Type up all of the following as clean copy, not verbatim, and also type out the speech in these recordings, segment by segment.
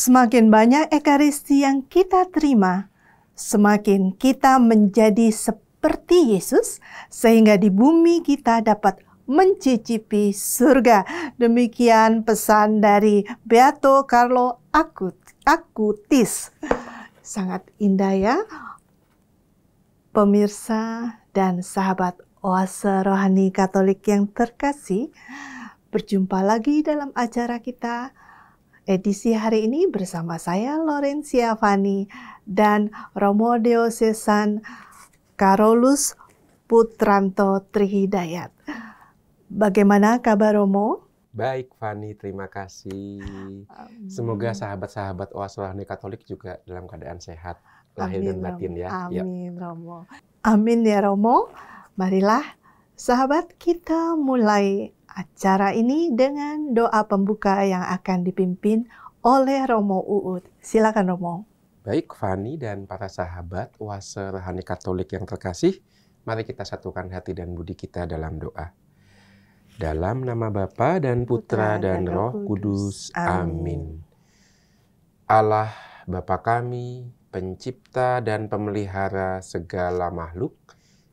Semakin banyak ekaristi yang kita terima, semakin kita menjadi seperti Yesus, sehingga di bumi kita dapat mencicipi surga. Demikian pesan dari Beato Carlo Acutis. Sangat indah ya, pemirsa dan sahabat Oase Rohani Katolik yang terkasih. Berjumpa lagi dalam acara kita edisi hari ini bersama saya Laurencia Fani dan Romo Diocesan Carolus Putranto Trihidayat. Bagaimana kabar Romo? Baik Fani, terima kasih. Semoga sahabat-sahabat Oase Rohani Katolik juga dalam keadaan sehat, lahir dan batin ya. Amin Romo. Amin ya Romo. Marilah sahabat kita mulai acara ini dengan doa pembuka yang akan dipimpin oleh Romo Uut. Silakan Romo. Baik Fani dan para sahabat Oase Rohani Katolik yang terkasih, mari kita satukan hati dan budi kita dalam doa. Dalam nama Bapa dan Putra dan Roh Kudus. Amin. Allah Bapa kami, pencipta dan pemelihara segala makhluk,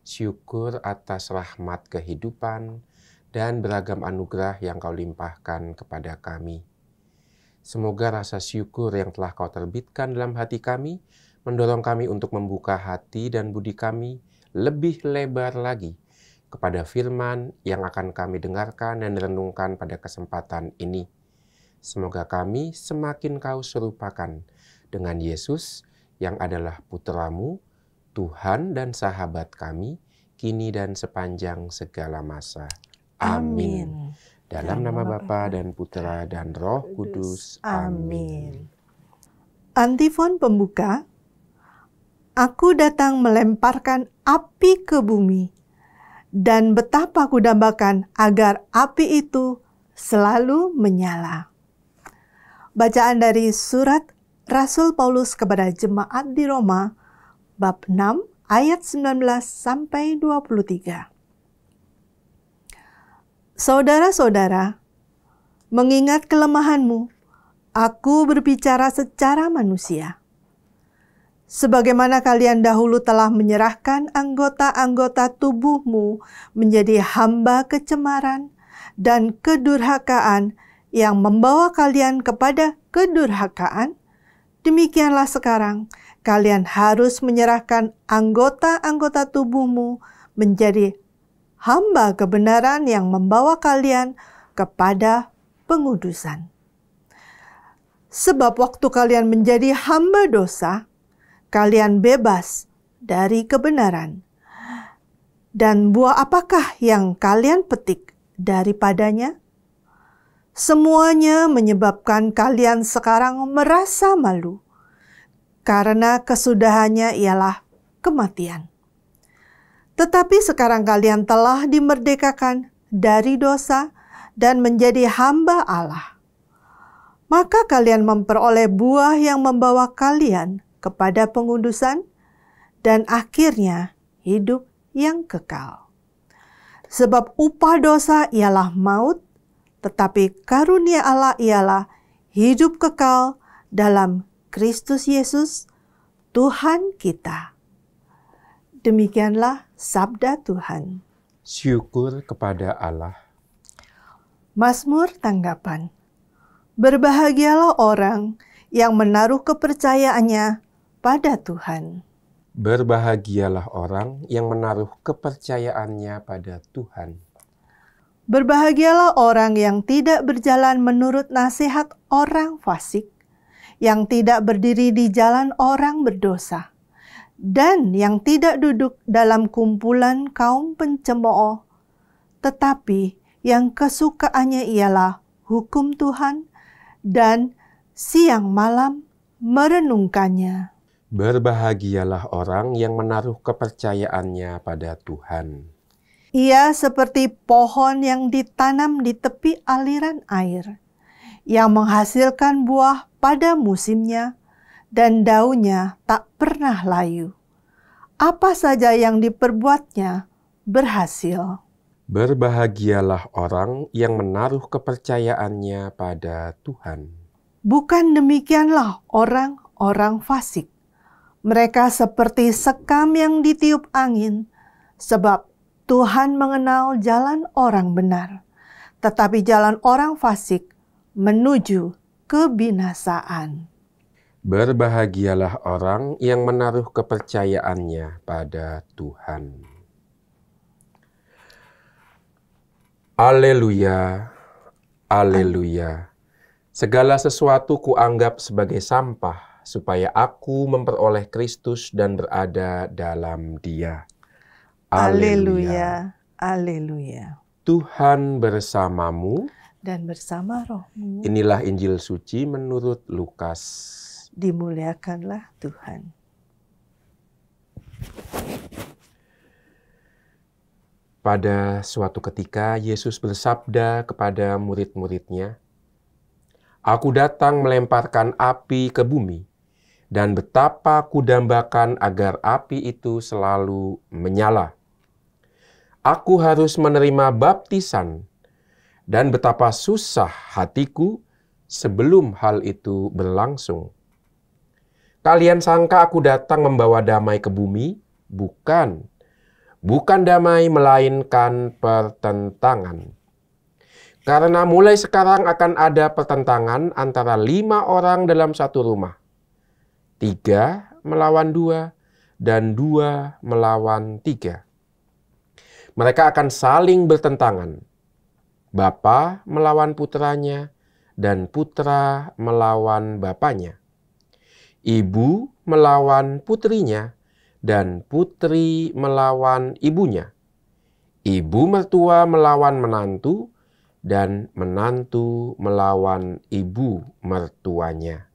syukur atas rahmat kehidupan dan beragam anugerah yang Kau limpahkan kepada kami. Semoga rasa syukur yang telah Kau terbitkan dalam hati kami mendorong kami untuk membuka hati dan budi kami lebih lebar lagi kepada firman yang akan kami dengarkan dan renungkan pada kesempatan ini. Semoga kami semakin Kau serupakan dengan Yesus yang adalah Putra-Mu, Tuhan dan sahabat kami, kini dan sepanjang segala masa. Amin. Dalam nama Bapa dan Putra dan Roh Kudus. Amin. Antifon pembuka. Aku datang melemparkan api ke bumi, dan betapa kudambakan agar api itu selalu menyala. Bacaan dari surat Rasul Paulus kepada jemaat di Roma, bab 6 ayat 19 sampai 23. Saudara-saudara, mengingat kelemahanmu, aku berbicara secara manusia. Sebagaimana kalian dahulu telah menyerahkan anggota-anggota tubuhmu menjadi hamba kecemaran dan kedurhakaan yang membawa kalian kepada kedurhakaan, demikianlah sekarang kalian harus menyerahkan anggota-anggota tubuhmu menjadi hamba kebenaran yang membawa kalian kepada pengudusan. Sebab waktu kalian menjadi hamba dosa, kalian bebas dari kebenaran. Dan buah apakah yang kalian petik daripadanya? Semuanya menyebabkan kalian sekarang merasa malu, karena kesudahannya ialah kematian. Tetapi sekarang kalian telah dimerdekakan dari dosa dan menjadi hamba Allah. Maka kalian memperoleh buah yang membawa kalian kepada pengudusan dan akhirnya hidup yang kekal. Sebab upah dosa ialah maut, tetapi karunia Allah ialah hidup kekal dalam Kristus Yesus, Tuhan kita. Demikianlah sabda Tuhan. Syukur kepada Allah. Mazmur tanggapan. Berbahagialah orang yang menaruh kepercayaannya pada Tuhan. Berbahagialah orang yang menaruh kepercayaannya pada Tuhan. Berbahagialah orang yang tidak berjalan menurut nasihat orang fasik, yang tidak berdiri di jalan orang berdosa, dan yang tidak duduk dalam kumpulan kaum pencemooh, tetapi yang kesukaannya ialah hukum Tuhan, dan siang malam merenungkannya. Berbahagialah orang yang menaruh kepercayaannya pada Tuhan. Ia seperti pohon yang ditanam di tepi aliran air, yang menghasilkan buah pada musimnya, dan daunnya tak pernah layu. Apa saja yang diperbuatnya berhasil. Berbahagialah orang yang menaruh kepercayaannya pada Tuhan. Bukan demikianlah orang-orang fasik. Mereka seperti sekam yang ditiup angin, sebab Tuhan mengenal jalan orang benar, tetapi jalan orang fasik menuju kebinasaan. Berbahagialah orang yang menaruh kepercayaannya pada Tuhan. Haleluya, haleluya. Segala sesuatu kuanggap sebagai sampah, supaya aku memperoleh Kristus dan berada dalam Dia. Haleluya, haleluya. Tuhan bersamamu. Dan bersama rohmu. Inilah Injil suci menurut Lukas. Dimuliakanlah Tuhan. Pada suatu ketika Yesus bersabda kepada murid-muridnya, "Aku datang melemparkan api ke bumi, dan betapa kudambakan agar api itu selalu menyala. Aku harus menerima baptisan, dan betapa susah hatiku sebelum hal itu berlangsung. Kalian sangka aku datang membawa damai ke bumi? Bukan. Bukan damai, melainkan pertentangan. Karena mulai sekarang akan ada pertentangan antara 5 orang dalam satu rumah. 3 melawan 2, dan 2 melawan 3. Mereka akan saling bertentangan. Bapa melawan putranya, dan putra melawan bapaknya. Ibu melawan putrinya, dan putri melawan ibunya. Ibu mertua melawan menantu, dan menantu melawan ibu mertuanya."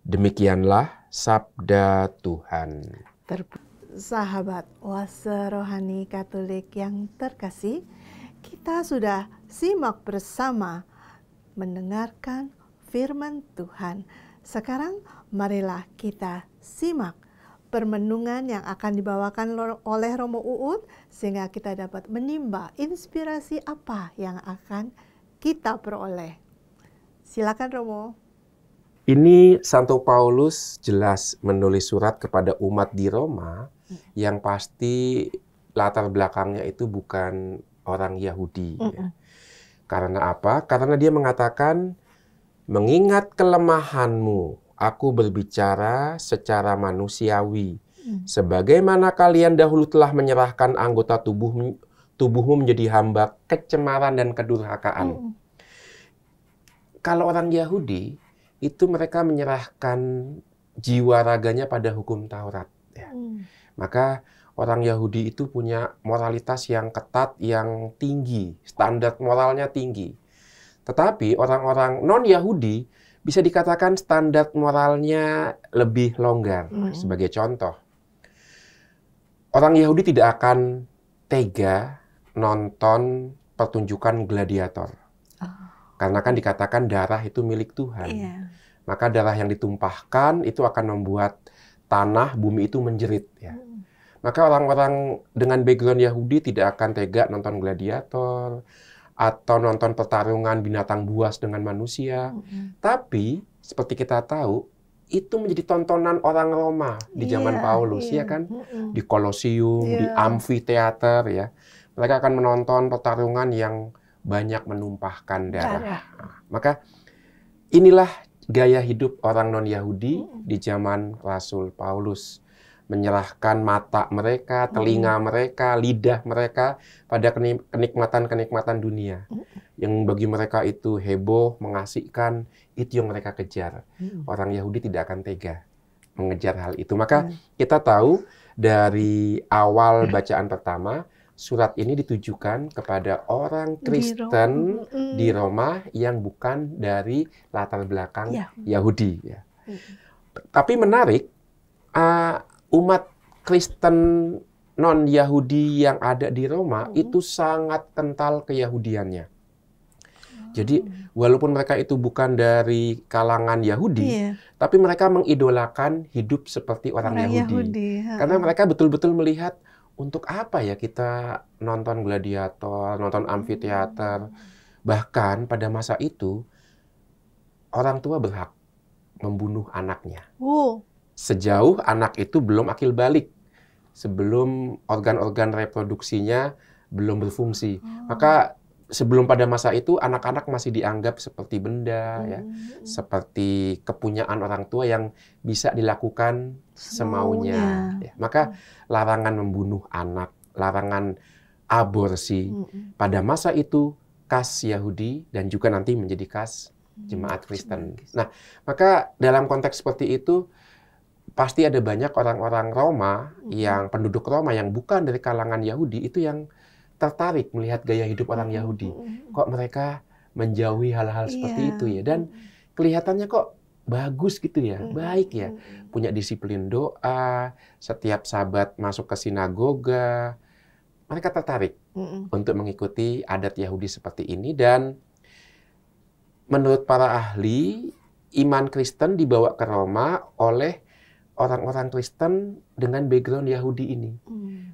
Demikianlah sabda Tuhan. Sahabat Oase Rohani Katolik yang terkasih, kita sudah simak bersama mendengarkan firman Tuhan. Sekarang marilah kita simak permenungan yang akan dibawakan oleh Romo Uut, sehingga kita dapat menimba inspirasi apa yang akan kita peroleh. Silakan Romo. Ini Santo Paulus jelas menulis surat kepada umat di Roma yang pasti latar belakangnya itu bukan orang Yahudi. Ya. Karena apa? Karena dia mengatakan, "Mengingat kelemahanmu, aku berbicara secara manusiawi. Sebagaimana kalian dahulu telah menyerahkan anggota tubuhmu menjadi hamba kecemaran dan kedurhakaan." Kalau orang Yahudi, itu mereka menyerahkan jiwa raganya pada hukum Taurat. Ya. Maka orang Yahudi itu punya moralitas yang ketat, yang tinggi, standar moralnya tinggi. Tetapi orang-orang non-Yahudi bisa dikatakan standar moralnya lebih longgar. Sebagai contoh, orang Yahudi tidak akan tega nonton pertunjukan gladiator. Karena kan dikatakan darah itu milik Tuhan. Maka darah yang ditumpahkan itu akan membuat tanah, bumi itu menjerit. Ya. Maka orang-orang dengan background Yahudi tidak akan tega nonton gladiator atau nonton pertarungan binatang buas dengan manusia. Tapi seperti kita tahu, itu menjadi tontonan orang Roma di zaman Paulus, ya kan? Di Kolosium, di amfiteater, ya. Mereka akan menonton pertarungan yang banyak menumpahkan darah. Maka inilah gaya hidup orang non-Yahudi di zaman Rasul Paulus. Menyerahkan mata mereka, telinga mereka, lidah mereka pada kenikmatan-kenikmatan dunia. Yang bagi mereka itu heboh, mengasihkan, itu yang mereka kejar. Orang Yahudi tidak akan tega mengejar hal itu. Maka kita tahu dari awal bacaan pertama, surat ini ditujukan kepada orang Kristen di Roma yang bukan dari latar belakang Yahudi. Ya. Tapi menarik, umat Kristen non-Yahudi yang ada di Roma itu sangat kental keyahudiannya. Jadi walaupun mereka itu bukan dari kalangan Yahudi, tapi mereka mengidolakan hidup seperti orang Yahudi. Karena mereka betul-betul melihat, untuk apa ya kita nonton gladiator, nonton amfiteater. Bahkan pada masa itu, orang tua berhak membunuh anaknya. Oh. Sejauh anak itu belum akil balik, sebelum organ-organ reproduksinya belum berfungsi. Maka sebelum pada masa itu anak-anak masih dianggap seperti benda, ya, seperti kepunyaan orang tua yang bisa dilakukan semaunya. Ya. Maka larangan membunuh anak, larangan aborsi pada masa itu khas Yahudi dan juga nanti menjadi khas jemaat Kristen. Nah, maka dalam konteks seperti itu pasti ada banyak orang-orang Roma yang penduduk Roma yang bukan dari kalangan Yahudi itu yang tertarik melihat gaya hidup orang Yahudi. Kok mereka menjauhi hal-hal seperti itu ya, dan kelihatannya kok bagus gitu ya, baik ya, punya disiplin doa, setiap Sabat masuk ke sinagoga. Mereka tertarik untuk mengikuti adat Yahudi seperti ini, dan menurut para ahli, iman Kristen dibawa ke Roma oleh orang-orang Kristen dengan background Yahudi ini.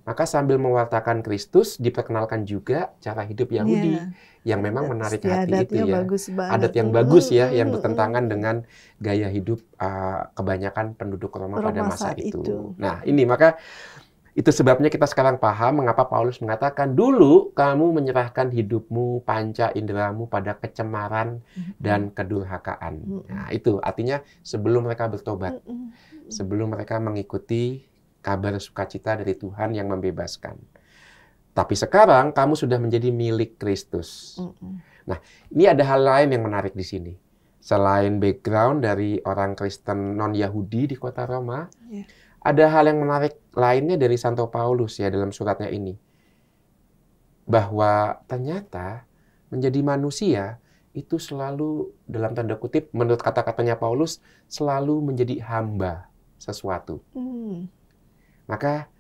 Maka sambil mewartakan Kristus, diperkenalkan juga cara hidup Yahudi yang memang menarik hati itu ya. Adat yang bagus ya, yang bertentangan dengan gaya hidup kebanyakan penduduk Roma pada masa itu. Nah, ini maka itu sebabnya kita sekarang paham mengapa Paulus mengatakan, dulu kamu menyerahkan hidupmu, panca inderamu pada kecemaran dan kedurhakaan. Nah, itu artinya sebelum mereka bertobat, sebelum mereka mengikuti kabar sukacita dari Tuhan yang membebaskan. Tapi sekarang kamu sudah menjadi milik Kristus. Nah, ini ada hal lain yang menarik di sini. Selain background dari orang Kristen non-Yahudi di kota Roma, ada hal yang menarik lainnya dari Santo Paulus ya dalam suratnya ini. Bahwa ternyata menjadi manusia itu selalu, dalam tanda kutip, menurut kata-katanya Paulus, selalu menjadi hamba sesuatu. Maka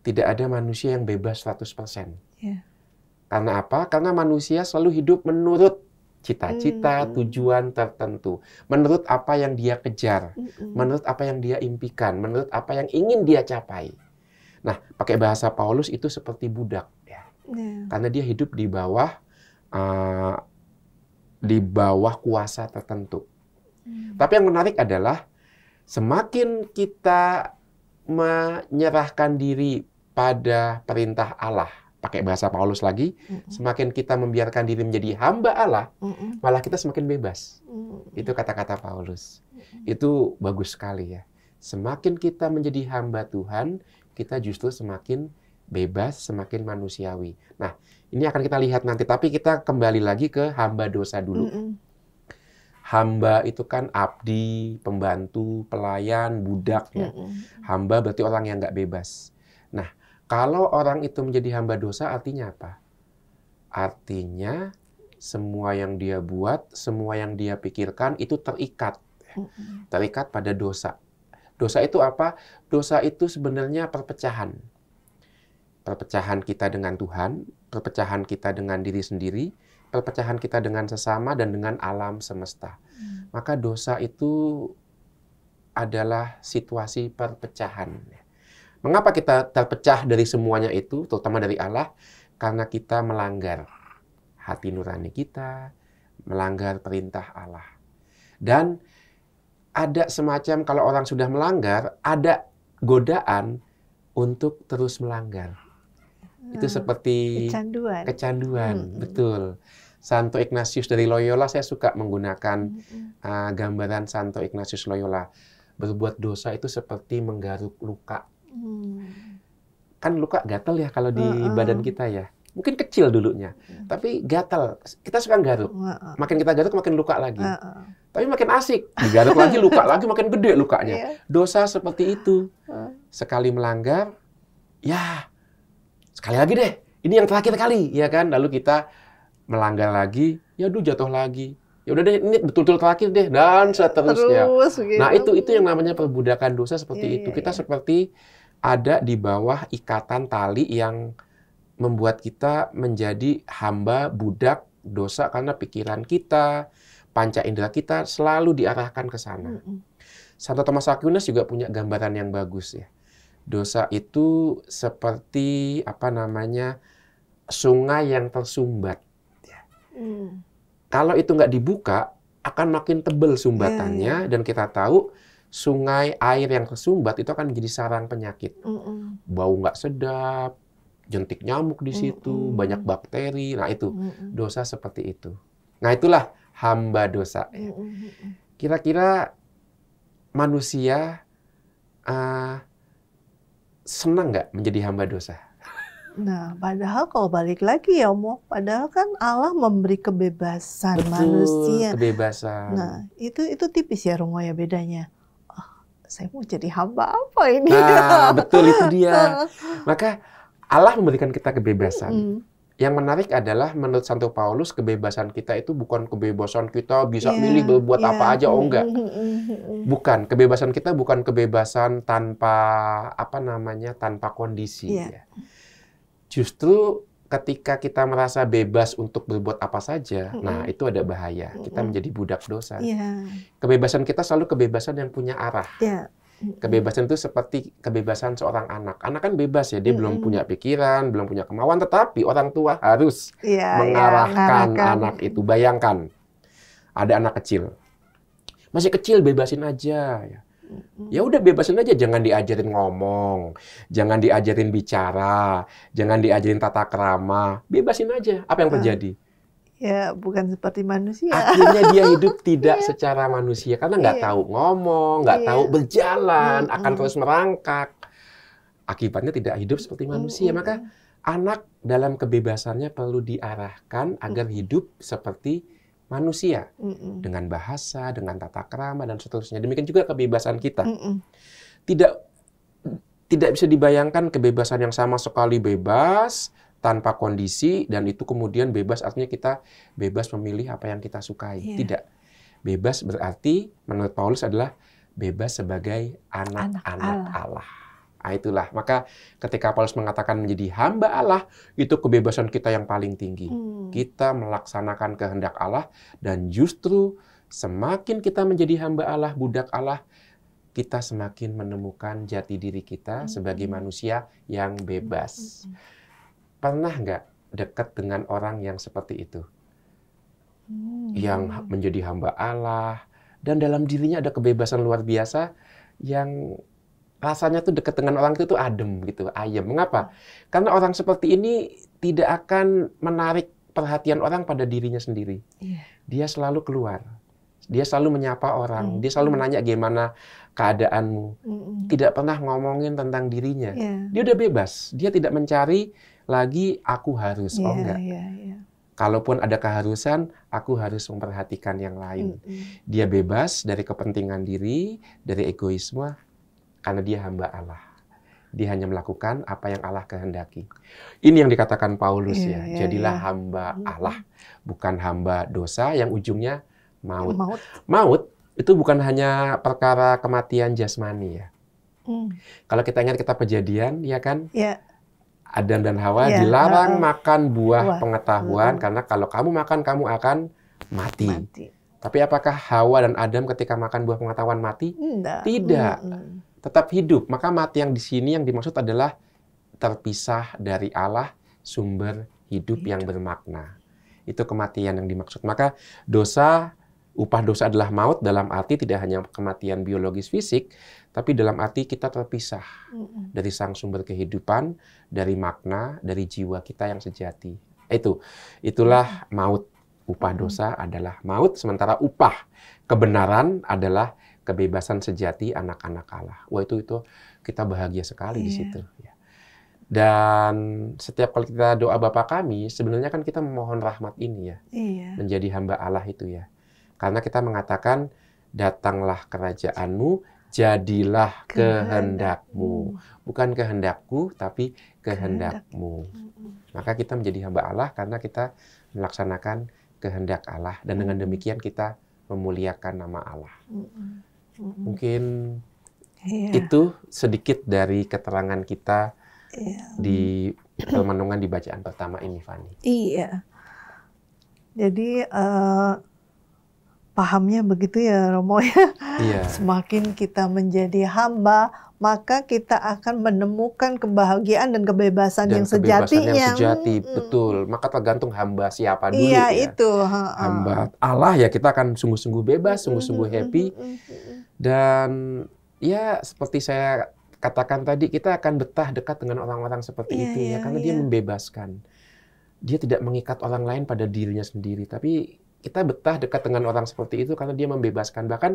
tidak ada manusia yang bebas 100%. Karena apa? Karena manusia selalu hidup menurut cita-cita, tujuan tertentu, menurut apa yang dia kejar, menurut apa yang dia impikan, menurut apa yang ingin dia capai. Nah, pakai bahasa Paulus itu seperti budak, ya. Karena dia hidup di bawah kuasa tertentu. Tapi yang menarik adalah semakin kita menyerahkan diri pada perintah Allah, pakai bahasa Paulus lagi, semakin kita membiarkan diri menjadi hamba Allah, malah kita semakin bebas. Itu kata-kata Paulus. Itu bagus sekali ya. Semakin kita menjadi hamba Tuhan, kita justru semakin bebas, semakin manusiawi. Nah, ini akan kita lihat nanti. Tapi kita kembali lagi ke hamba dosa dulu. Hamba itu kan abdi, pembantu, pelayan, budak ya. Hamba berarti orang yang nggak bebas. Nah, kalau orang itu menjadi hamba dosa, artinya apa? Artinya semua yang dia buat, semua yang dia pikirkan itu terikat. Terikat pada dosa. Dosa itu apa? Dosa itu sebenarnya perpecahan. Perpecahan kita dengan Tuhan, perpecahan kita dengan diri sendiri, perpecahan kita dengan sesama dan dengan alam semesta. Maka dosa itu adalah situasi perpecahan. Mengapa kita terpecah dari semuanya itu, terutama dari Allah? Karena kita melanggar hati nurani kita, melanggar perintah Allah. Dan ada semacam, kalau orang sudah melanggar, ada godaan untuk terus melanggar. Itu seperti kecanduan. Betul. Santo Ignatius dari Loyola, saya suka menggunakan gambaran Santo Ignatius Loyola. Berbuat dosa itu seperti menggaruk luka. Kan luka gatal ya kalau di badan kita ya. Mungkin kecil dulunya, tapi gatal. Kita suka garuk. Makin kita garuk, makin luka lagi. Tapi makin asik. Digaruk lagi, luka lagi, makin gede lukanya. Dosa seperti itu. Sekali melanggar, ya sekali lagi deh. Ini yang terakhir kali, ya kan? Lalu kita melanggar lagi, ya aduh jatuh lagi. Ya udah deh, ini betul-betul terakhir deh, dan seterusnya. Nah, itu yang namanya perbudakan dosa seperti itu. Kita seperti ada di bawah ikatan tali yang membuat kita menjadi hamba budak dosa karena pikiran kita, panca indera kita selalu diarahkan ke sana. Santo Thomas Aquinas juga punya gambaran yang bagus ya. Dosa itu seperti sungai yang tersumbat. Kalau itu nggak dibuka, akan makin tebal sumbatannya, dan kita tahu sungai air yang tersumbat itu akan menjadi sarang penyakit. Bau nggak sedap, jentik nyamuk di situ, banyak bakteri. Nah itu dosa seperti itu. Nah itulah hamba dosa. Kira-kira manusia senang nggak menjadi hamba dosa? Nah, padahal kalau balik lagi ya, Mo, padahal kan Allah memberi kebebasan manusia. Kebebasan. Nah, itu tipis ya, Romo, ya bedanya. Oh, saya mau jadi hamba apa ini? Nah, betul itu dia. Maka Allah memberikan kita kebebasan. Yang menarik adalah menurut Santo Paulus, kebebasan kita itu bukan kebebasan kita bisa milih berbuat apa aja, oh enggak. Bukan, kebebasan kita bukan kebebasan tanpa tanpa kondisi. Ya. Justru ketika kita merasa bebas untuk berbuat apa saja, nah itu ada bahaya. Kita menjadi budak dosa. Kebebasan kita selalu kebebasan yang punya arah. Kebebasan itu seperti kebebasan seorang anak. Anak kan bebas ya, dia belum punya pikiran, belum punya kemauan, tetapi orang tua harus mengarahkan anak itu. Bayangkan, ada anak kecil. Masih kecil, bebasin aja. Ya udah bebasin aja, jangan diajarin ngomong, jangan diajarin bicara, jangan diajarin tata krama, bebasin aja. Apa yang terjadi? Ya bukan seperti manusia. Akhirnya dia hidup tidak secara manusia karena nggak tahu ngomong, nggak tahu berjalan, akan terus merangkak. Akibatnya tidak hidup seperti manusia. Maka anak dalam kebebasannya perlu diarahkan agar hidup seperti manusia, dengan bahasa, dengan tata krama, dan seterusnya. Demikian juga kebebasan kita. Tidak bisa dibayangkan kebebasan yang sama sekali bebas, tanpa kondisi, dan itu kemudian bebas artinya kita bebas memilih apa yang kita sukai. Tidak. Bebas berarti, menurut Paulus adalah bebas sebagai anak-anak Allah. Nah, itulah. Maka ketika Paulus mengatakan menjadi hamba Allah, itu kebebasan kita yang paling tinggi. Kita melaksanakan kehendak Allah, dan justru semakin kita menjadi hamba Allah, budak Allah, kita semakin menemukan jati diri kita sebagai manusia yang bebas. Pernah nggak dekat dengan orang yang seperti itu? Yang menjadi hamba Allah, dan dalam dirinya ada kebebasan luar biasa, yang rasanya tuh dekat dengan orang itu tuh adem gitu, ayem. Mengapa? Karena orang seperti ini tidak akan menarik perhatian orang pada dirinya sendiri. Dia selalu keluar. Dia selalu menyapa orang. Dia selalu menanya gimana keadaanmu. Tidak pernah ngomongin tentang dirinya. Dia udah bebas. Dia tidak mencari lagi aku harus. Oh enggak. Kalaupun ada keharusan, aku harus memperhatikan yang lain. Dia bebas dari kepentingan diri, dari egoisme, karena dia hamba Allah. Dia hanya melakukan apa yang Allah kehendaki. Ini yang dikatakan Paulus ya. Jadilah hamba Allah. Bukan hamba dosa yang ujungnya maut. Maut itu bukan hanya perkara kematian jasmani ya. Kalau kita ingat kitab Kejadian, ya kan? Adam dan Hawa dilarang makan buah pengetahuan, karena kalau kamu makan, kamu akan mati. Tapi apakah Hawa dan Adam ketika makan buah pengetahuan mati? Tidak. Tetap hidup. Maka mati yang di sini yang dimaksud adalah terpisah dari Allah, sumber hidup yang bermakna. Itu kematian yang dimaksud. Maka dosa, upah dosa adalah maut, dalam arti tidak hanya kematian biologis fisik, tapi dalam arti kita terpisah dari sang sumber kehidupan, dari makna, dari jiwa kita yang sejati. Itulah maut. Upah dosa adalah maut, sementara upah kebenaran adalah kebebasan sejati anak-anak Allah. Wah, itu kita bahagia sekali di situ. Dan setiap kali kita doa Bapa Kami, sebenarnya kan kita memohon rahmat ini ya, menjadi hamba Allah itu ya. Karena kita mengatakan, datanglah kerajaanmu, jadilah kehendakmu. Bukan kehendakku, tapi kehendakmu. Maka kita menjadi hamba Allah karena kita melaksanakan kehendak Allah. Dan dengan demikian kita memuliakan nama Allah. Mungkin itu sedikit dari keterangan kita di permenungan di bacaan pertama ini, Fani. Iya. Jadi pahamnya begitu ya, Romo ya. Semakin kita menjadi hamba, maka kita akan menemukan kebahagiaan dan kebebasan Dan yang kebebasan yang sejatinya. sejati, betul. Maka tergantung hamba siapa dulu Iya, ya. itu. Hamba Allah ya kita akan sungguh-sungguh bebas, sungguh-sungguh happy. Dan ya seperti saya katakan tadi, kita akan betah dekat dengan orang-orang seperti Iya, itu iya, ya, karena dia iya. membebaskan. Dia tidak mengikat orang lain pada dirinya sendiri, tapi kita betah dekat dengan orang seperti itu karena dia membebaskan. Bahkan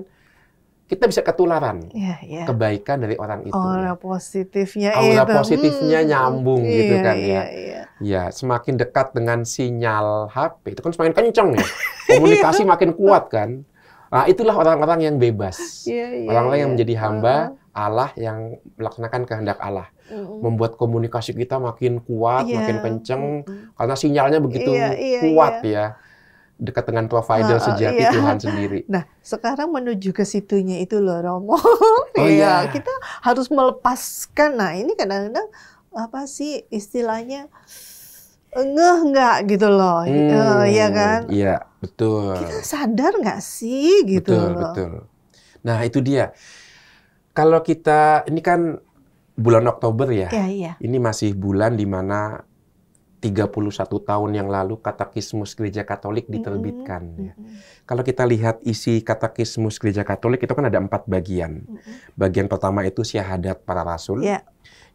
kita bisa ketularan Iya, iya. kebaikan dari orang itu. Aura positifnya Aura itu. positifnya nyambung gitu Iya, kan iya, ya. iya. Ya, semakin dekat dengan sinyal HP, itu kan semakin kenceng ya. Komunikasi makin kuat kan. Nah, itulah orang-orang yang bebas. Iya, iya, Orang-orang yang iya. menjadi hamba Allah yang melaksanakan kehendak Allah. Membuat komunikasi kita makin kuat, Iya. makin kenceng, karena sinyalnya begitu Iya, iya, kuat iya. ya. Dekat dengan provider sejati iya. Tuhan sendiri. Nah, sekarang menuju ke situnya itu loh, Romo. Oh, Iya, iya. kita harus melepaskan. Nah, ini kadang-kadang apa sih istilahnya ngeh nggak gitu loh, iya kan? Iya, betul. Kita sadar nggak sih gitu Betul, loh. betul. Nah, itu dia. Kalau kita, ini kan bulan Oktober ya. Iya, iya. Ini masih bulan di mana 31 tahun yang lalu Katekismus Gereja Katolik diterbitkan. Ya. Kalau kita lihat isi Katekismus Gereja Katolik itu kan ada 4 bagian. Bagian pertama itu syahadat para rasul. Iya.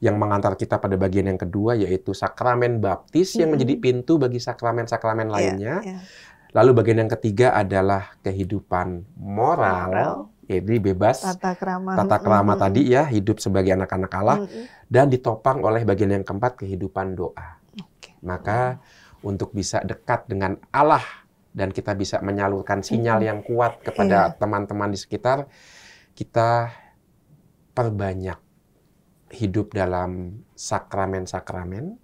Yang mengantar kita pada bagian yang kedua yaitu sakramen baptis yang menjadi pintu bagi sakramen-sakramen lainnya. Iya. Lalu bagian yang ketiga adalah kehidupan moral. Jadi bebas Tata krama. tata krama tadi ya, hidup sebagai anak-anak Allah, dan ditopang oleh bagian yang keempat, kehidupan doa. Oke. Maka untuk bisa dekat dengan Allah dan kita bisa menyalurkan sinyal yang kuat kepada teman-teman di sekitar, kita perbanyak hidup dalam sakramen-sakramen.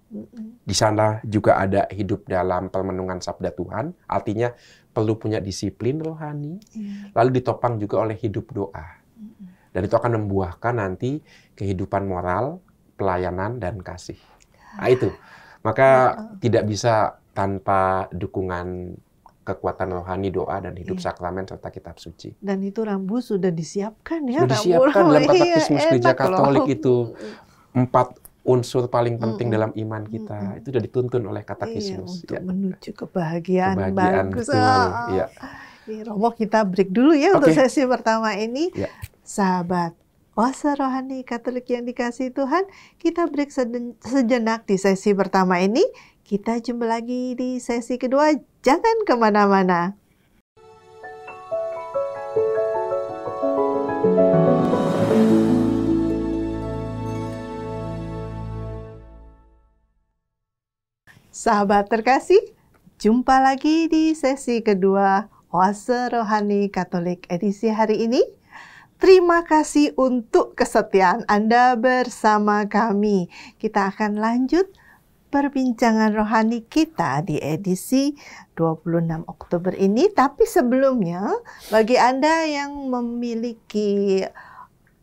Di sana juga ada hidup dalam permenungan sabda Tuhan, artinya perlu punya disiplin rohani, lalu ditopang juga oleh hidup doa. Dan itu akan membuahkan nanti kehidupan moral, pelayanan, dan kasih. Nah itu, maka tidak bisa tanpa dukungan kekuatan rohani, doa, dan hidup sakramen serta kitab suci. Dan itu rambu sudah disiapkan ya. Sudah disiapkan dalam Katekismus Gereja enak Katolik loh. itu. 4 unsur paling penting dalam iman kita. Itu sudah dituntun oleh Iya, Katekismus. untuk menuju kebahagiaan, bagus. Betul. Iya. Nih, Romo, kita break dulu ya untuk Oke. sesi pertama ini. Ya. Sahabat Oase Rohani Katolik yang dikasihi Tuhan, kita break sejenak di sesi pertama ini. Kita jumpa lagi di sesi kedua. Jangan kemana-mana. Sahabat terkasih, jumpa lagi di sesi kedua Oase Rohani Katolik edisi hari ini. Terima kasih untuk kesetiaan Anda bersama kami. Kita akan lanjut perbincangan rohani kita di edisi 26 Oktober ini. Tapi sebelumnya, bagi Anda yang memiliki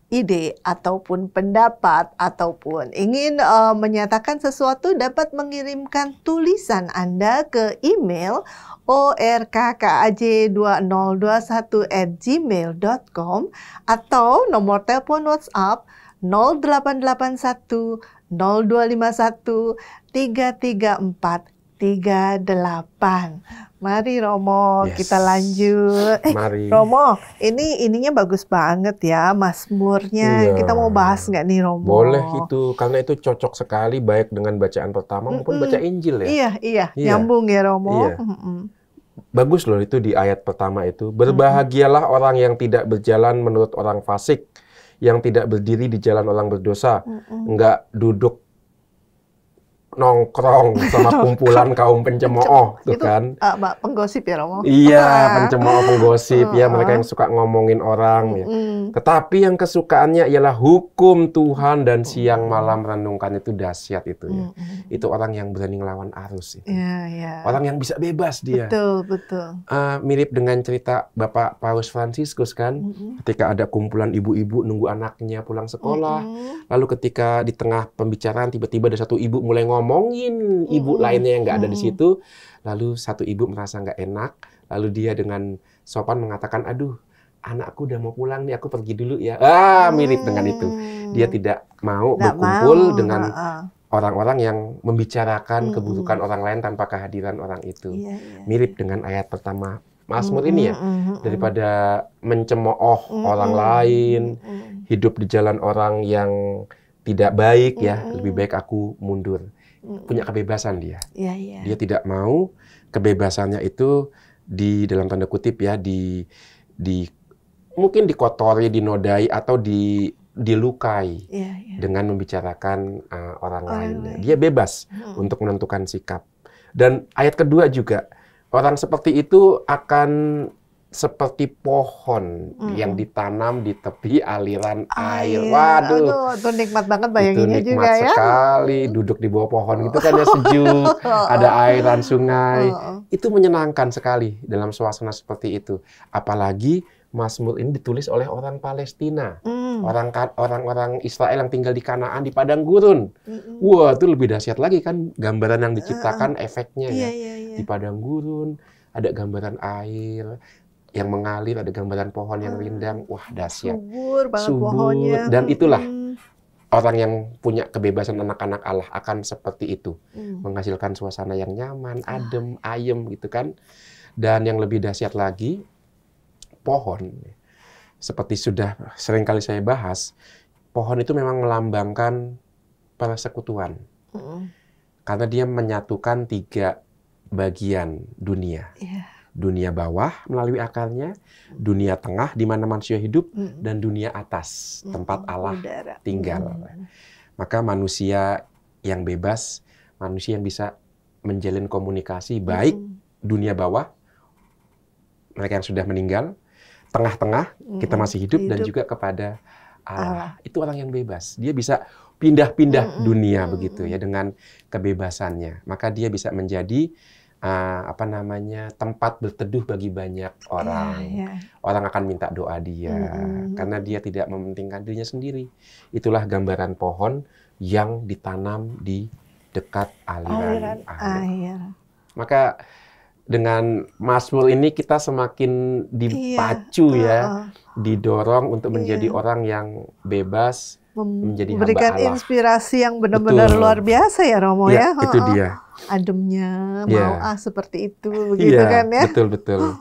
ide ataupun pendapat ataupun ingin menyatakan sesuatu, dapat mengirimkan tulisan Anda ke email orkkaj2021@gmail.com atau nomor telepon WhatsApp 0881 0251 334 38. Mari Romo, kita lanjut. Mari. Romo, ininya bagus banget ya, Mazmurnya. Iya. Kita mau bahas nggak nih, Romo? Boleh itu, karena itu cocok sekali baik dengan bacaan pertama maupun baca Injil ya. Iya, nyambung ya Romo. Iya. Bagus loh itu di ayat pertama itu. Berbahagialah orang yang tidak berjalan menurut orang fasik, yang tidak berdiri di jalan orang berdosa, enggak duduk nongkrong sama kumpulan kaum pencemooh, tuh Itu kan. penggosip ya Romo? Iya, pencemooh, penggosip ya, mereka yang suka ngomongin orang ya. Tetapi yang kesukaannya ialah hukum Tuhan dan siang malam renungkan. Itu dahsyat itu ya. Itu orang yang berani ngelawan arus itu. Iya. Orang yang bisa bebas dia. Betul. Mirip dengan cerita Bapak Paus Fransiskus kan, ketika ada kumpulan ibu-ibu nunggu anaknya pulang sekolah, lalu ketika di tengah pembicaraan tiba-tiba ada satu ibu mulai ngomongin ibu lainnya yang nggak ada di situ, lalu satu ibu merasa nggak enak, lalu dia dengan sopan mengatakan, aduh, anakku udah mau pulang nih, aku pergi dulu ya. Mirip dengan itu. Dia tidak mau Nggak berkumpul mau. dengan orang-orang yang membicarakan keburukan orang lain tanpa kehadiran orang itu. Mirip dengan ayat pertama Mazmur ini ya. Daripada mencemooh orang lain, hidup di jalan orang yang tidak baik ya, lebih baik aku mundur. Punya kebebasan dia. Dia tidak mau kebebasannya itu di dalam tanda kutip ya, mungkin dikotori, dinodai atau dilukai dengan membicarakan orang lain. Dia bebas untuk menentukan sikap. Dan ayat kedua juga, orang seperti itu akan seperti pohon yang ditanam di tepi aliran air. Waduh, itu nikmat banget bayanginnya itu juga nikmat ya. sekali, duduk di bawah pohon gitu kan ya, sejuk, ada airan sungai. Itu menyenangkan sekali dalam suasana seperti itu. Apalagi Mazmur ini ditulis oleh orang Palestina, orang-orang Israel yang tinggal di Kanaan di padang gurun. Wah, itu lebih dahsyat lagi kan gambaran yang diciptakan, efeknya ya. Di padang gurun ada gambaran air yang mengalir, ada gambaran pohon yang rindang. Wah, dahsyat. Subur banget pohonnya. Dan itulah orang yang punya kebebasan, anak-anak Allah akan seperti itu. Menghasilkan suasana yang nyaman, adem, ayem gitu kan. Dan yang lebih dahsyat lagi, pohon, seperti sudah sering kali saya bahas, pohon itu memang melambangkan persekutuan. Karena dia menyatukan 3 bagian dunia. Dunia bawah melalui akarnya, dunia tengah di mana manusia hidup, dan dunia atas tempat Allah tinggal. Maka manusia yang bebas, manusia yang bisa menjalin komunikasi baik dunia bawah, mereka yang sudah meninggal, tengah-tengah kita masih hidup, dan juga kepada Allah. Itu orang yang bebas. Dia bisa pindah-pindah dunia begitu ya dengan kebebasannya. Maka dia bisa menjadi tempat berteduh bagi banyak orang. Orang akan minta doa dia karena dia tidak mementingkan dirinya sendiri. Itulah gambaran pohon yang ditanam di dekat aliran air. Maka dengan Mazmur ini kita semakin dipacu ya, didorong untuk menjadi orang yang bebas, menjadi hamba Allah. Memberikan inspirasi yang benar-benar luar biasa ya Romo ya. Itu dia. Ademnya, mau seperti itu, begitu kan ya. Betul.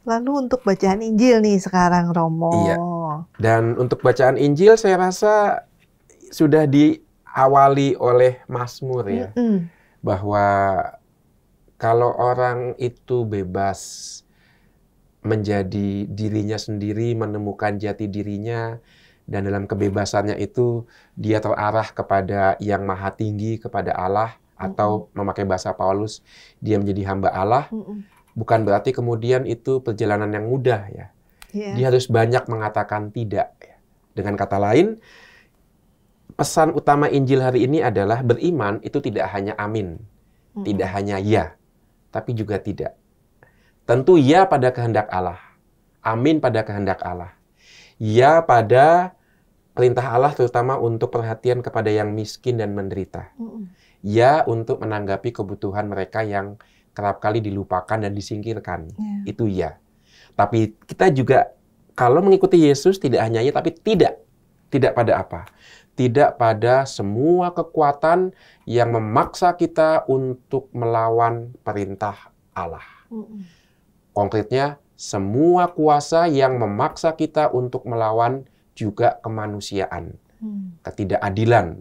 Lalu untuk bacaan Injil nih sekarang Romo. Dan untuk bacaan Injil saya rasa sudah diawali oleh Mazmur ya. Bahwa kalau orang itu bebas menjadi dirinya sendiri, menemukan jati dirinya, dan dalam kebebasannya itu dia terarah kepada yang maha tinggi, kepada Allah, atau memakai bahasa Paulus, dia menjadi hamba Allah, bukan berarti kemudian itu perjalanan yang mudah ya. Dia harus banyak mengatakan tidak. Dengan kata lain, pesan utama Injil hari ini adalah beriman itu tidak hanya amin, tidak hanya ya, tapi juga tidak. Tentu ya pada kehendak Allah, amin pada kehendak Allah, ya pada perintah Allah terutama untuk perhatian kepada yang miskin dan menderita, ya untuk menanggapi kebutuhan mereka yang kerap kali dilupakan dan disingkirkan, itu ya. Tapi kita juga kalau mengikuti Yesus tidak hanya ya, tapi tidak pada apa? Tidak pada semua kekuatan yang memaksa kita untuk melawan perintah Allah. Konkretnya, semua kuasa yang memaksa kita untuk melawan juga kemanusiaan, ketidakadilan.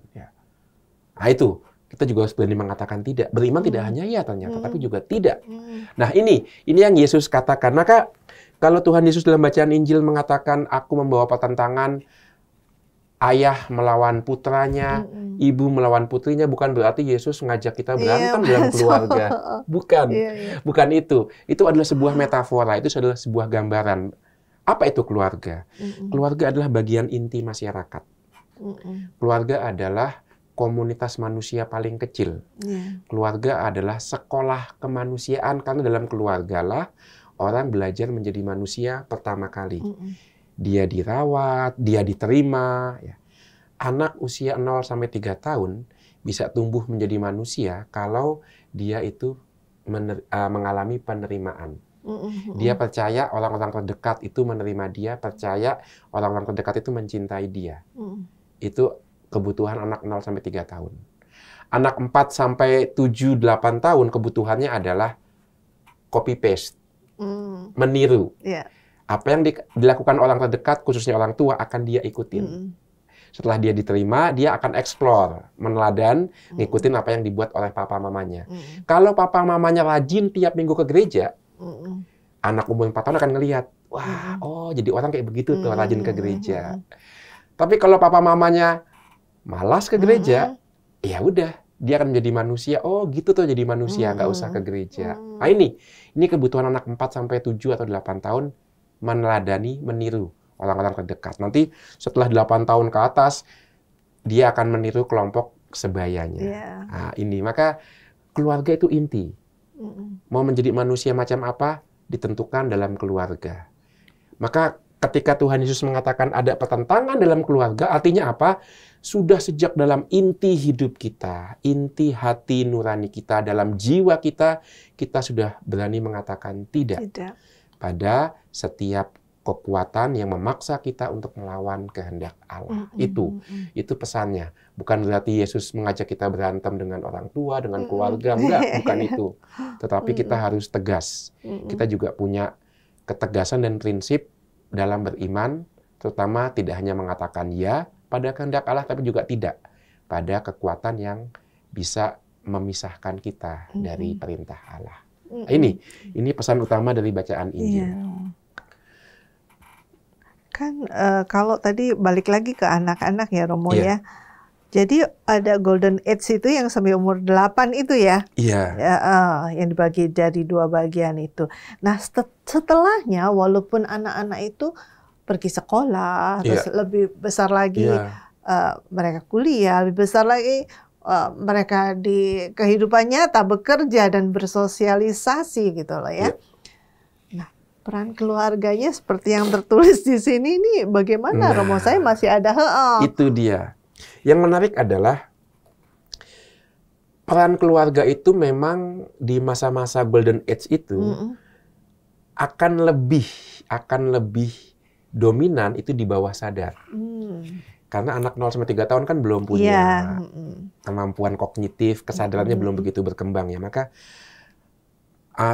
Nah itu, kita juga harus berani mengatakan tidak. Beriman tidak hanya ya ternyata, tapi juga tidak. Nah ini yang Yesus katakan. Maka kalau Tuhan Yesus dalam bacaan Injil mengatakan, aku membawa pertentangan, ayah melawan putranya, ibu melawan putrinya, bukan berarti Yesus ngajak kita berantem dalam keluarga. Bukan itu. Itu adalah sebuah metafora, itu adalah sebuah gambaran. Apa itu keluarga? Keluarga adalah bagian inti masyarakat. Keluarga adalah komunitas manusia paling kecil. Keluarga adalah sekolah kemanusiaan, karena dalam keluargalah orang belajar menjadi manusia pertama kali. Dia dirawat, dia diterima. Anak usia 0-3 tahun bisa tumbuh menjadi manusia kalau dia itu mengalami penerimaan. Dia percaya orang-orang terdekat itu menerima dia, percaya orang-orang terdekat itu mencintai dia. Itu kebutuhan anak 0 sampai 3 tahun. Anak 4 sampai 7 8 tahun kebutuhannya adalah copy paste. Meniru. Apa yang dilakukan orang terdekat, khususnya orang tua, akan dia ikutin. Setelah dia diterima, dia akan explore, meneladan, ngikutin apa yang dibuat oleh papa mamanya. Kalau papa mamanya rajin tiap minggu ke gereja, anak umur 4 tahun akan ngelihat, wah, oh jadi orang kayak begitu tuh, rajin ke gereja. Tapi kalau papa mamanya malas ke gereja, ya udah, dia akan menjadi manusia. Oh gitu tuh jadi manusia, nggak usah ke gereja. Nah ini kebutuhan anak 4 sampai 7 atau 8 tahun, meneladani, meniru orang-orang terdekat. Nanti setelah 8 tahun ke atas, dia akan meniru kelompok sebayanya. Nah, maka keluarga itu inti. Mau menjadi manusia macam apa, ditentukan dalam keluarga. Maka ketika Tuhan Yesus mengatakan ada pertentangan dalam keluarga, artinya apa? Sudah sejak dalam inti hidup kita, inti hati nurani kita, dalam jiwa kita, kita sudah berani mengatakan tidak. Pada setiap kekuatan yang memaksa kita untuk melawan kehendak Allah. Itu pesannya. Bukan berarti Yesus mengajak kita berantem dengan orang tua, dengan keluarga. Enggak, bukan itu. Tetapi kita harus tegas. Kita juga punya ketegasan dan prinsip dalam beriman, terutama tidak hanya mengatakan ya pada kehendak Allah, tapi juga tidak pada kekuatan yang bisa memisahkan kita dari perintah Allah. Ini pesan utama dari bacaan Injil. Kan kalau tadi balik lagi ke anak-anak ya Romo ya. Jadi ada golden age itu yang sampai umur 8 itu ya. Yang dibagi dari 2 bagian itu. Nah, setelahnya walaupun anak-anak itu pergi sekolah, terus lebih besar lagi mereka kuliah, lebih besar lagi mereka di kehidupan nyata bekerja dan bersosialisasi gitu loh ya. Nah, peran keluarganya seperti yang tertulis di sini ini bagaimana Romo? Saya masih ada Itu dia. Yang menarik adalah peran keluarga itu memang di masa-masa golden age itu akan lebih dominan itu di bawah sadar. Karena anak 0 sampai 3 tahun kan belum punya kemampuan kognitif, kesadarannya belum begitu berkembang ya. Maka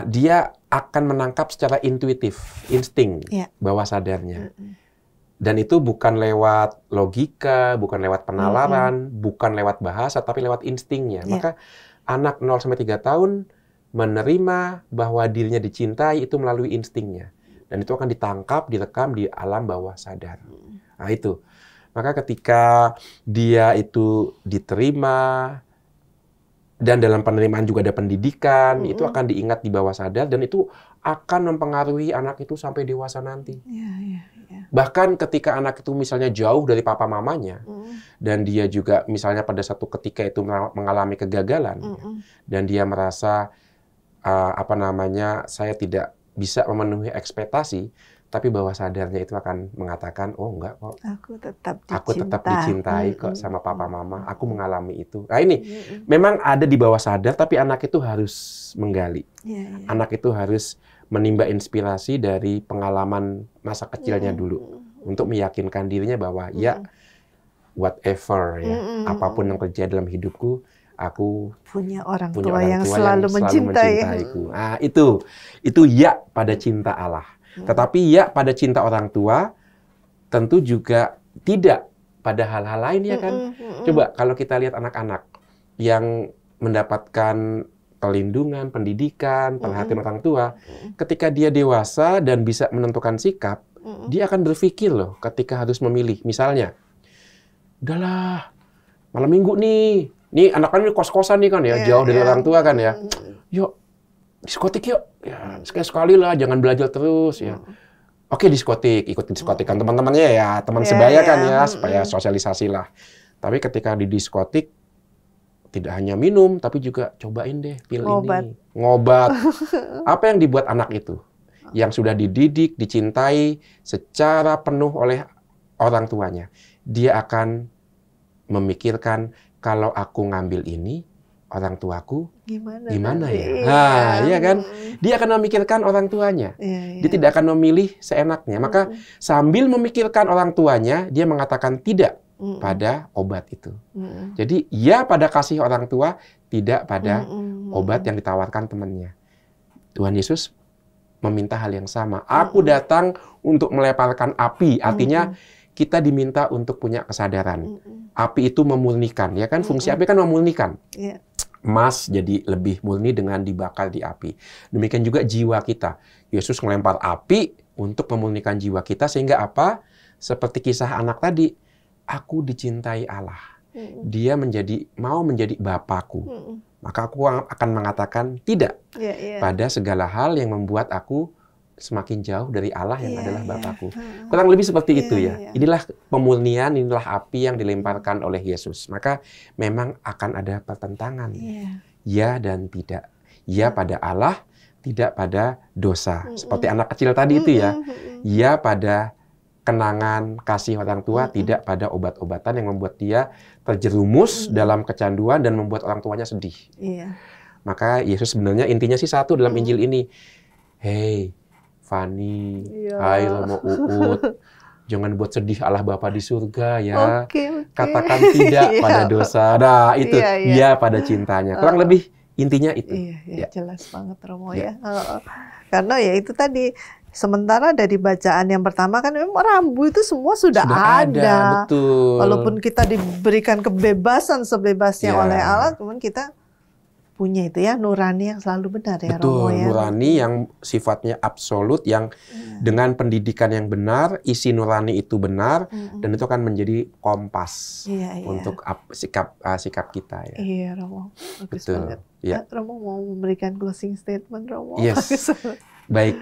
dia akan menangkap secara intuitif, insting bawah sadarnya. Dan itu bukan lewat logika, bukan lewat penalaran, bukan lewat bahasa, tapi lewat instingnya. Maka anak 0 sampai 3 tahun menerima bahwa dirinya dicintai itu melalui instingnya. Dan itu akan ditangkap, direkam di alam bawah sadar. Nah itu. Maka ketika dia itu diterima, dan dalam penerimaan juga ada pendidikan, itu akan diingat di bawah sadar, dan itu akan mempengaruhi anak itu sampai dewasa nanti. Bahkan ketika anak itu misalnya jauh dari papa mamanya, dan dia juga misalnya pada satu ketika itu mengalami kegagalan, dan dia merasa, saya tidak bisa memenuhi ekspektasi, tapi bawah sadarnya itu akan mengatakan, oh enggak kok, aku tetap dicintai kok sama papa mama, aku mengalami itu. Nah ini, memang ada di bawah sadar, tapi anak itu harus menggali. Anak itu harus menimba inspirasi dari pengalaman masa kecilnya dulu, untuk meyakinkan dirinya bahwa ya, whatever ya, apapun yang terjadi dalam hidupku, aku punya orang tua yang selalu mencintaiku. Nah itu ya pada cinta Allah. Tetapi ya pada cinta orang tua, tentu juga tidak pada hal-hal lain ya kan. Coba kalau kita lihat anak-anak yang mendapatkan perlindungan, pendidikan, perhatian orang tua, ketika dia dewasa dan bisa menentukan sikap, dia akan berpikir loh ketika harus memilih. Misalnya, udahlah, malam minggu nih anak-anak kos-kosan nih kan ya, jauh dari orang tua kan ya. Yuk, diskotik yuk. Ya, sekali-sekali lah, jangan belajar terus ya. Oke, diskotik, ikutin diskotik kan teman-temannya ya, teman sebaya kan ya, supaya sosialisasi lah. Tapi ketika di diskotik, tidak hanya minum, tapi juga cobain deh pil ini. Ngobat. Apa yang dibuat anak itu? Yang sudah dididik, dicintai secara penuh oleh orang tuanya. Dia akan memikirkan, kalau aku ngambil ini, orang tuaku Gimana gimana nanti? ya? Iya. Nah, iya kan? Dia akan memikirkan orang tuanya. Iya, Dia tidak akan memilih seenaknya. Maka sambil memikirkan orang tuanya, dia mengatakan tidak pada obat itu. Jadi ya pada kasih orang tua, tidak pada obat yang ditawarkan temannya. Tuhan Yesus meminta hal yang sama. Aku datang untuk melemparkan api. Artinya kita diminta untuk punya kesadaran. Api itu memurnikan, ya kan? Fungsi api kan memurnikan. Emas jadi lebih murni dengan dibakar di api. Demikian juga jiwa kita. Yesus melempar api untuk memurnikan jiwa kita sehingga apa? Seperti kisah anak tadi, aku dicintai Allah. Dia mau menjadi Bapakku. Maka aku akan mengatakan tidak pada segala hal yang membuat aku semakin jauh dari Allah yang adalah Bapakku. Kurang lebih seperti itu ya. Inilah pemurnian, inilah api yang dilemparkan oleh Yesus. Maka memang akan ada pertentangan. Ya dan tidak. Ya pada Allah, tidak pada dosa. Seperti anak kecil tadi itu ya. Ya pada kenangan kasih orang tua, tidak pada obat-obatan yang membuat dia terjerumus dalam kecanduan dan membuat orang tuanya sedih. Maka Yesus sebenarnya intinya sih satu dalam Injil ini. Hei, Fani, hai Romo Uut, jangan buat sedih Allah Bapa di surga ya. Katakan tidak pada dosa. Nah, itu ya pada cintanya. Kurang lebih intinya itu. Iya, jelas banget Romo ya. Karena ya itu tadi, sementara dari bacaan yang pertama kan memang rambu itu semua sudah ada. Betul. Walaupun kita diberikan kebebasan sebebasnya oleh Allah, cuman kita punya itu ya, nurani yang selalu benar ya Romo ya. Nurani yang sifatnya absolut, yang dengan pendidikan yang benar, isi nurani itu benar, dan itu akan menjadi kompas untuk sikap kita ya. Iya Romo, bagus banget. Romo mau memberikan closing statement Romo. Yes. Baik.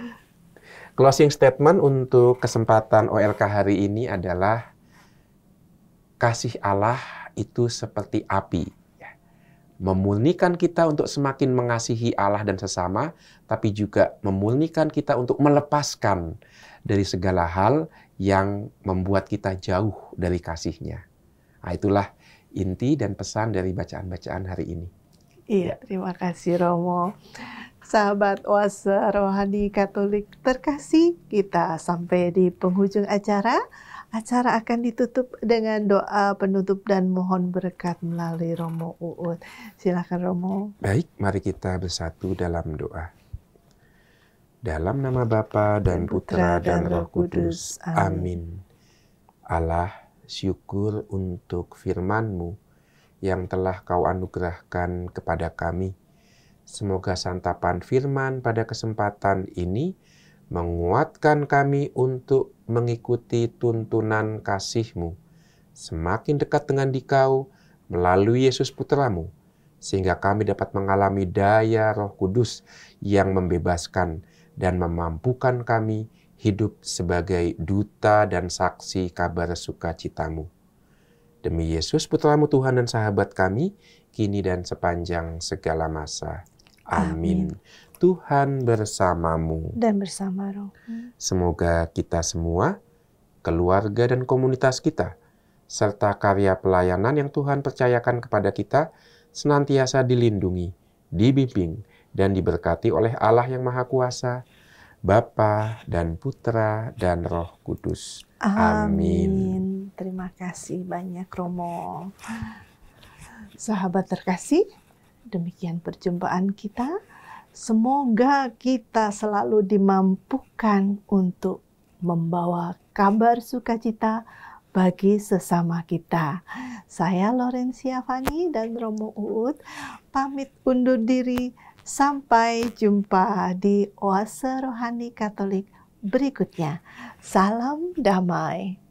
Closing statement untuk kesempatan OLK hari ini adalah kasih Allah itu seperti api. Memurnikan kita untuk semakin mengasihi Allah dan sesama, tapi juga memurnikan kita untuk melepaskan dari segala hal yang membuat kita jauh dari kasih-Nya. Nah, itulah inti dan pesan dari bacaan-bacaan hari ini. Iya, terima kasih Romo. Sahabat Oase Rohani Katolik terkasih, kita sampai di penghujung acara. Acara akan ditutup dengan doa penutup dan mohon berkat melalui Romo Uut. Silakan Romo. Baik, mari kita bersatu dalam doa. Dalam nama Bapa dan Putra dan Roh Kudus. Amin. Allah, syukur untuk firman-Mu yang telah Kau anugerahkan kepada kami. Semoga santapan firman pada kesempatan ini menguatkan kami untuk mengikuti tuntunan kasih-Mu, semakin dekat dengan Dikau melalui Yesus Putra-Mu, sehingga kami dapat mengalami daya Roh Kudus yang membebaskan dan memampukan kami hidup sebagai duta dan saksi kabar sukacita-Mu. Demi Yesus Putra-Mu Tuhan dan sahabat kami, kini dan sepanjang segala masa. Amin. Tuhan bersamamu. Dan bersama Roh. Semoga kita semua, keluarga dan komunitas kita, serta karya pelayanan yang Tuhan percayakan kepada kita, senantiasa dilindungi, dibimbing, dan diberkati oleh Allah yang Maha Kuasa, Bapa dan Putra dan Roh Kudus. Amin. Terima kasih banyak Romo. Sahabat terkasih, demikian perjumpaan kita. Semoga kita selalu dimampukan untuk membawa kabar sukacita bagi sesama kita. Saya Laurencia Fani dan Romo Uut pamit undur diri. Sampai jumpa di Oase Rohani Katolik berikutnya. Salam damai.